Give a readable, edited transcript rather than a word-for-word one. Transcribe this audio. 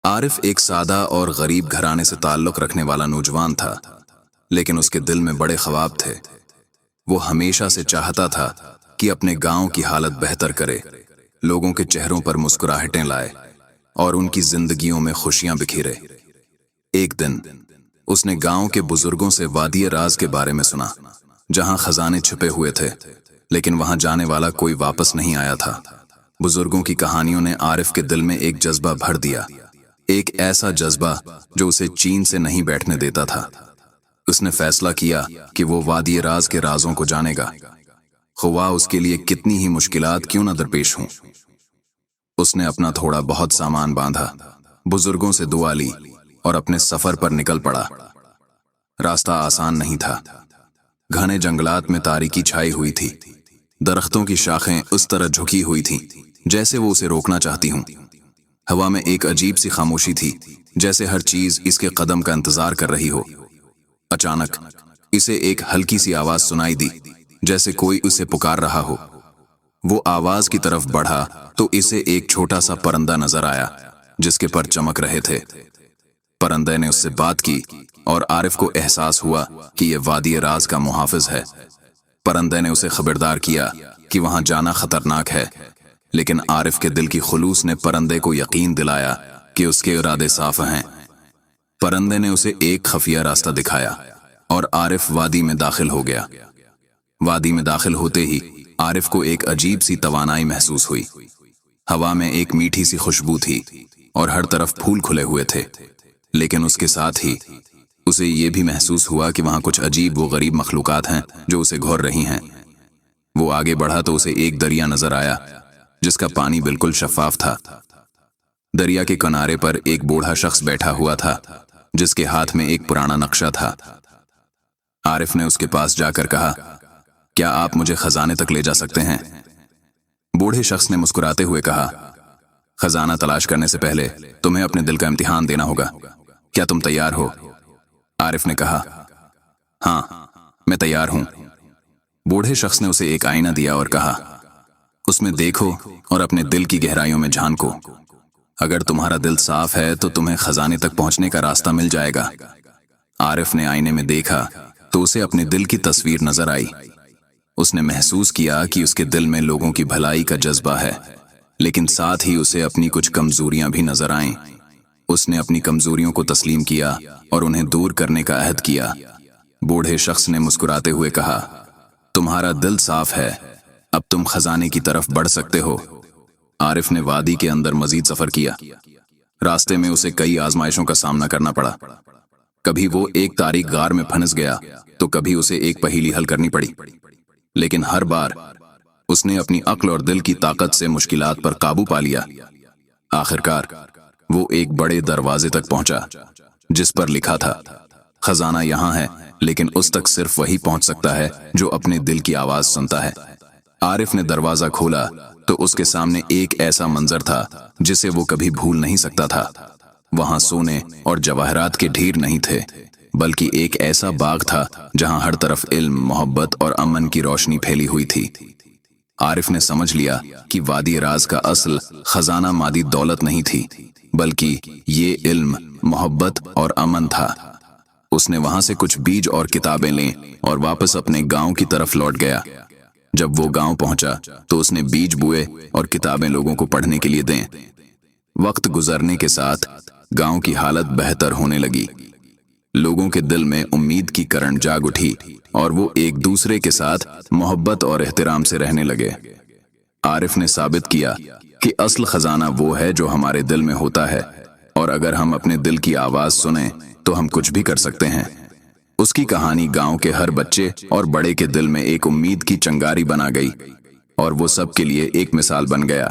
عارف ایک سادہ اور غریب گھرانے سے تعلق رکھنے والا نوجوان تھا، لیکن اس کے دل میں بڑے خواب تھے۔ وہ ہمیشہ سے چاہتا تھا کہ اپنے گاؤں کی حالت بہتر کرے، لوگوں کے چہروں پر مسکراہٹیں لائے اور ان کی زندگیوں میں خوشیاں بکھیرے۔ ایک دن اس نے گاؤں کے بزرگوں سے وادی راز کے بارے میں سنا، جہاں خزانے چھپے ہوئے تھے، لیکن وہاں جانے والا کوئی واپس نہیں آیا تھا۔ بزرگوں کی کہانیوں نے عارف کے دل میں ایک جذبہ بھر دیا، ایک ایسا جذبہ جو اسے چین سے نہیں بیٹھنے دیتا تھا۔ اس نے فیصلہ کیا کہ وہ وادی راز کے رازوں کو جانے گا، خواہ اس کے لیے کتنی ہی مشکلات کیوں نہ درپیش ہوں۔ اس نے اپنا تھوڑا بہت سامان باندھا، بزرگوں سے دعا لی اور اپنے سفر پر نکل پڑا۔ راستہ آسان نہیں تھا، گھنے جنگلات میں تاریکی چھائی ہوئی تھی، درختوں کی شاخیں اس طرح جھکی ہوئی تھیں جیسے وہ اسے روکنا چاہتی ہوں۔ ہوا میں ایک عجیب سی خاموشی تھی، جیسے ہر چیز اس کے قدم کا انتظار کر رہی ہو۔ اچانک اسے ایک ہلکی سی آواز سنائی دی، جیسے کوئی اسے پکار رہا ہو۔ وہ آواز کی طرف بڑھا تو اسے ایک چھوٹا سا پرندہ نظر آیا جس کے پر چمک رہے تھے۔ پرندے نے اس سے بات کی اور عارف کو احساس ہوا کہ یہ وادی راز کا محافظ ہے۔ پرندے نے اسے خبردار کیا کہ وہاں جانا خطرناک ہے، لیکن عارف کے دل کی خلوص نے پرندے کو یقین دلایا کہ اس کے ارادے صاف ہیں۔ پرندے نے اسے ایک خفیہ راستہ دکھایا اور عارف وادی میں داخل ہو گیا۔ وادی میں داخل ہوتے ہی عارف کو ایک عجیب سی توانائی محسوس ہوئی۔ ہوا میں ایک میٹھی سی خوشبو تھی اور ہر طرف پھول کھلے ہوئے تھے، لیکن اس کے ساتھ ہی اسے یہ بھی محسوس ہوا کہ وہاں کچھ عجیب و غریب مخلوقات ہیں جو اسے گھور رہی ہیں۔ وہ آگے بڑھا تو اسے ایک دریا نظر آیا جس کا پانی بالکل شفاف تھا۔ دریا کے کنارے پر ایک بوڑھا شخص بیٹھا ہوا تھا جس کے ہاتھ میں ایک پرانا نقشہ تھا۔ عارف نے اس کے پاس جا کر کہا، کیا آپ مجھے خزانے تک لے جا سکتے ہیں؟ بوڑھے شخص نے مسکراتے ہوئے کہا، خزانہ تلاش کرنے سے پہلے تمہیں اپنے دل کا امتحان دینا ہوگا، کیا تم تیار ہو؟ عارف نے کہا، ہاں میں تیار ہوں۔ بوڑھے شخص نے اسے ایک آئینہ دیا اور کہا، اس میں دیکھو اور اپنے دل کی گہرائیوں میں جھانکو، اگر تمہارا دل صاف ہے تو تمہیں خزانے تک پہنچنے کا راستہ مل جائے گا۔ عارف نے آئینے میں دیکھا تو اسے اپنے دل کی تصویر نظر آئی۔ اس نے محسوس کیا کہ اس کے دل میں لوگوں کی بھلائی کا جذبہ ہے، لیکن ساتھ ہی اسے اپنی کچھ کمزوریاں بھی نظر آئیں۔ اس نے اپنی کمزوریوں کو تسلیم کیا اور انہیں دور کرنے کا عہد کیا۔ بوڑھے شخص نے مسکراتے ہوئے کہا، تمہارا دل صاف ہے، اب تم خزانے کی طرف بڑھ سکتے ہو۔ عارف نے وادی کے اندر مزید سفر کیا۔ راستے میں اسے کئی آزمائشوں کا سامنا کرنا پڑا۔ کبھی وہ ایک تاریک غار میں پھنس گیا تو کبھی اسے ایک پہیلی حل کرنی پڑی، لیکن ہر بار اس نے اپنی عقل اور دل کی طاقت سے مشکلات پر قابو پا لیا۔ آخرکار وہ ایک بڑے دروازے تک پہنچا جس پر لکھا تھا، خزانہ یہاں ہے، لیکن اس تک صرف وہی پہنچ سکتا ہے جو اپنے دل کی آواز سنتا ہے۔ عارف نے دروازہ کھولا تو اس کے سامنے ایک ایسا منظر تھا جسے وہ کبھی بھول نہیں سکتا تھا۔ وہاں سونے اور جواہرات کے ڈھیر نہیں تھے، بلکہ ایک ایسا باغ تھا جہاں ہر طرف علم، محبت اور امن کی روشنی پھیلی ہوئی تھی۔ عارف نے سمجھ لیا کہ وادی راز کا اصل خزانہ مادی دولت نہیں تھی، بلکہ یہ علم، محبت اور امن تھا۔ اس نے وہاں سے کچھ بیج اور کتابیں لیں اور واپس اپنے گاؤں کی طرف لوٹ گیا۔ جب وہ گاؤں پہنچا تو اس نے بیج بوئے اور کتابیں لوگوں کو پڑھنے کے لیے دیں۔ وقت گزرنے کے ساتھ گاؤں کی حالت بہتر ہونے لگی۔ لوگوں کے دل میں امید کی کرن جاگ اٹھی اور وہ ایک دوسرے کے ساتھ محبت اور احترام سے رہنے لگے۔ عارف نے ثابت کیا کہ اصل خزانہ وہ ہے جو ہمارے دل میں ہوتا ہے، اور اگر ہم اپنے دل کی آواز سنیں تو ہم کچھ بھی کر سکتے ہیں۔ اس کی کہانی گاؤں کے ہر بچے اور بڑے کے دل میں ایک امید کی چنگاری بنا گئی، اور وہ سب کے لیے ایک مثال بن گیا۔